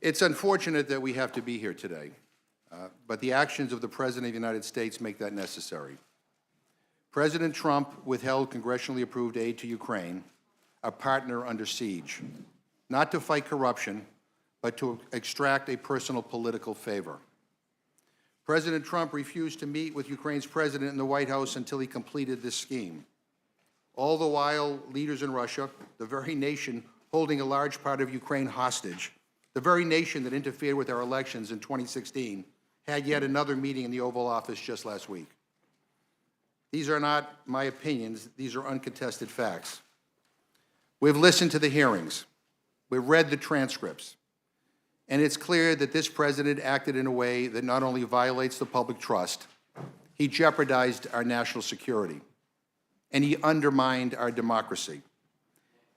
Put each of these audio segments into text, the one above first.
It's unfortunate that we have to be here today, but the actions of the President of the United States make that necessary. President Trump withheld congressionally approved aid to Ukraine, a partner under siege, not to fight corruption, but to extract a personal political favor. President Trump refused to meet with Ukraine's president in the White House until he completed this scheme. All the while, leaders in Russia, the very nation holding a large part of Ukraine hostage, the very nation that interfered with our elections in 2016, had yet another meeting in the Oval Office just last week. These are not my opinions, these are uncontested facts. We've listened to the hearings, we've read the transcripts, and it's clear that this president acted in a way that not only violates the public trust, he jeopardized our national security, and he undermined our democracy.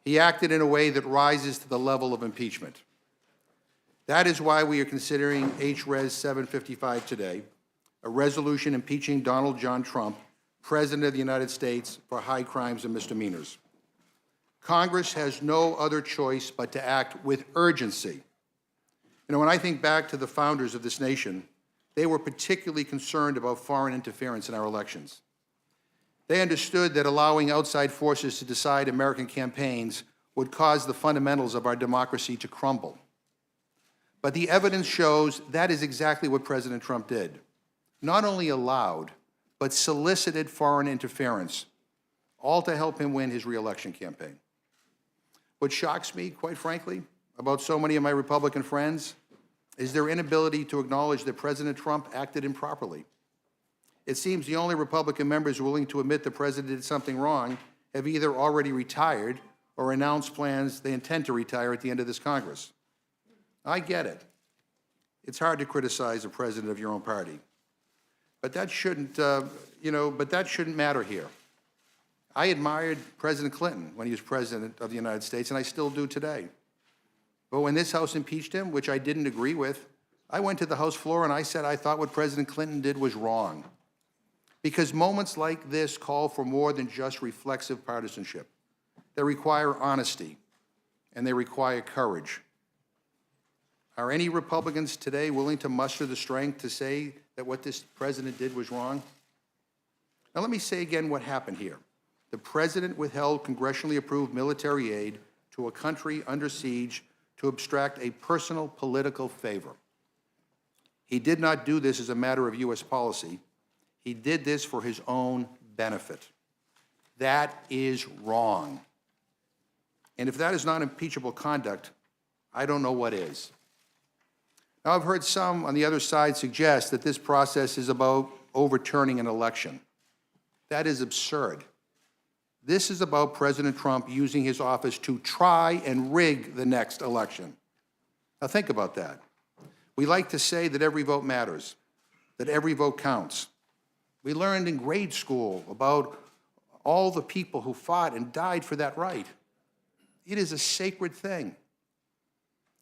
He acted in a way that rises to the level of impeachment. That is why we are considering H-Res 755 today, a resolution impeaching Donald John Trump, President of the United States, for high crimes and misdemeanors. Congress has no other choice but to act with urgency. You know, when I think back to the founders of this nation, they were particularly concerned about foreign interference in our elections. They understood that allowing outside forces to decide American campaigns would cause the fundamentals of our democracy to crumble. But the evidence shows that is exactly what President Trump did. Not only allowed, but solicited foreign interference, all to help him win his re-election campaign. What shocks me, quite frankly, about so many of my Republican friends is their inability to acknowledge that President Trump acted improperly. It seems the only Republican members willing to admit the president did something wrong have either already retired or announced plans they intend to retire at the end of this Congress. I get it. It's hard to criticize a president of your own party. But that shouldn't, matter here. I admired President Clinton when he was president of the United States, and I still do today. But when this House impeached him, which I didn't agree with, I went to the House floor and I said I thought what President Clinton did was wrong. Because moments like this call for more than just reflexive partisanship. They require honesty, and they require courage. Are any Republicans today willing to muster the strength to say that what this president did was wrong? Now let me say again what happened here. The president withheld congressionally approved military aid to a country under siege to abstract a personal political favor. He did not do this as a matter of U.S. policy. He did this for his own benefit. That is wrong. And if that is not impeachable conduct, I don't know what is. Now, I've heard some on the other side suggest that this process is about overturning an election. That is absurd. This is about President Trump using his office to try and rig the next election. Now, think about that. We like to say that every vote matters, that every vote counts. We learned in grade school about all the people who fought and died for that right. It is a sacred thing.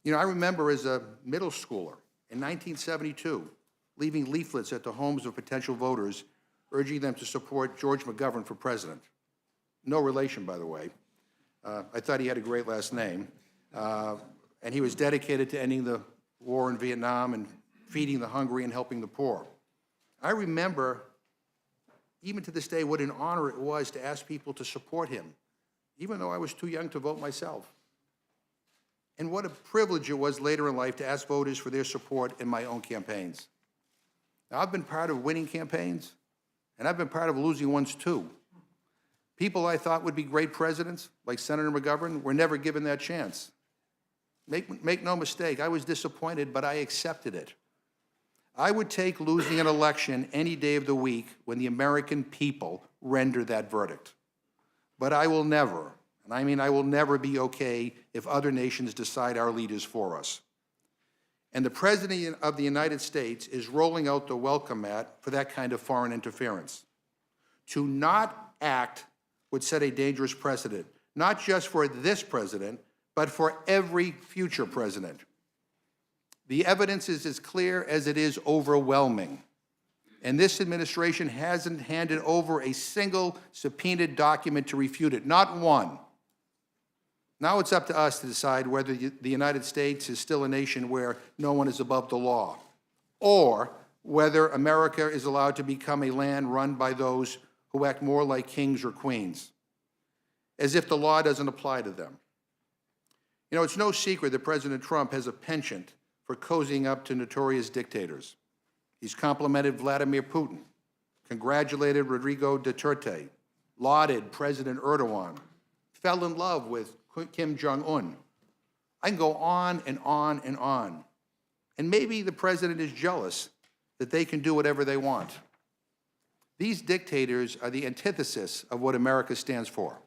You know, I remember as a middle schooler in 1972, leaving leaflets at the homes of potential voters, urging them to support George McGovern for president. No relation, by the way. I thought he had a great last name. And he was dedicated to ending the war in Vietnam and feeding the hungry and helping the poor. I remember, even to this day, what an honor it was to ask people to support him, even though I was too young to vote myself. And what a privilege it was later in life to ask voters for their support in my own campaigns. Now, I've been part of winning campaigns, and I've been part of losing ones too. People I thought would be great presidents, like Senator McGovern, were never given that chance. Make no mistake, I was disappointed, but I accepted it. I would take losing an election any day of the week when the American people render that verdict. But I will never, and I mean I will never be okay if other nations decide our leaders for us. And the President of the United States is rolling out the welcome mat for that kind of foreign interference. To not act would set a dangerous precedent, not just for this president, but for every future president. The evidence is as clear as it is overwhelming. And this administration hasn't handed over a single subpoenaed document to refute it, not one. Now it's up to us to decide whether the United States is still a nation where no one is above the law, or whether America is allowed to become a land run by those who act more like kings or queens, as if the law doesn't apply to them. You know, it's no secret that President Trump has a penchant for cozying up to notorious dictators. He's complimented Vladimir Putin, congratulated Rodrigo Duterte, lauded President Erdogan, fell in love with Kim Jong-un. I can go on and on and on. And maybe the president is jealous that they can do whatever they want. These dictators are the antithesis of what America stands for.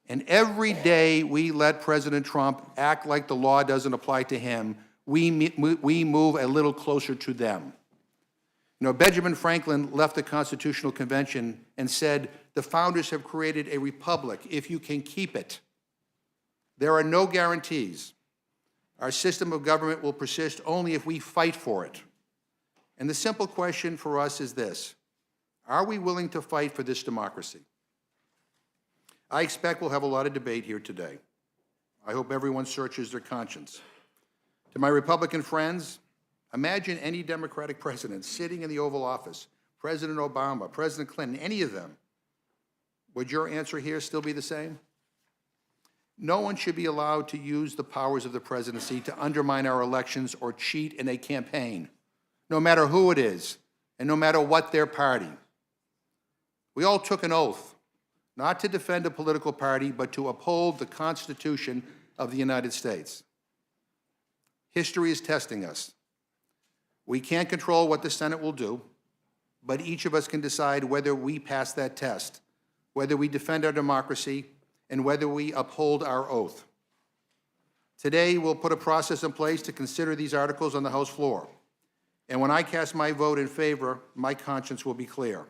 And every day we let President Trump act like the law doesn't apply to him, we move a little closer to them. You know, Benjamin Franklin left the Constitutional Convention and said, "The founders have created a republic if you can keep it." There are no guarantees. Our system of government will persist only if we fight for it. And the simple question for us is this: are we willing to fight for this democracy? I expect we'll have a lot of debate here today. I hope everyone searches their conscience. To my Republican friends, imagine any Democratic president sitting in the Oval Office, President Obama, President Clinton, any of them. Would your answer here still be the same? No one should be allowed to use the powers of the presidency to undermine our elections or cheat in a campaign, no matter who it is and no matter what their party. We all took an oath not to defend a political party, but to uphold the Constitution of the United States. History is testing us. We can't control what the Senate will do, but each of us can decide whether we pass that test, whether we defend our democracy, and whether we uphold our oath. Today, we'll put a process in place to consider these articles on the House floor. And when I cast my vote in favor, my conscience will be clear.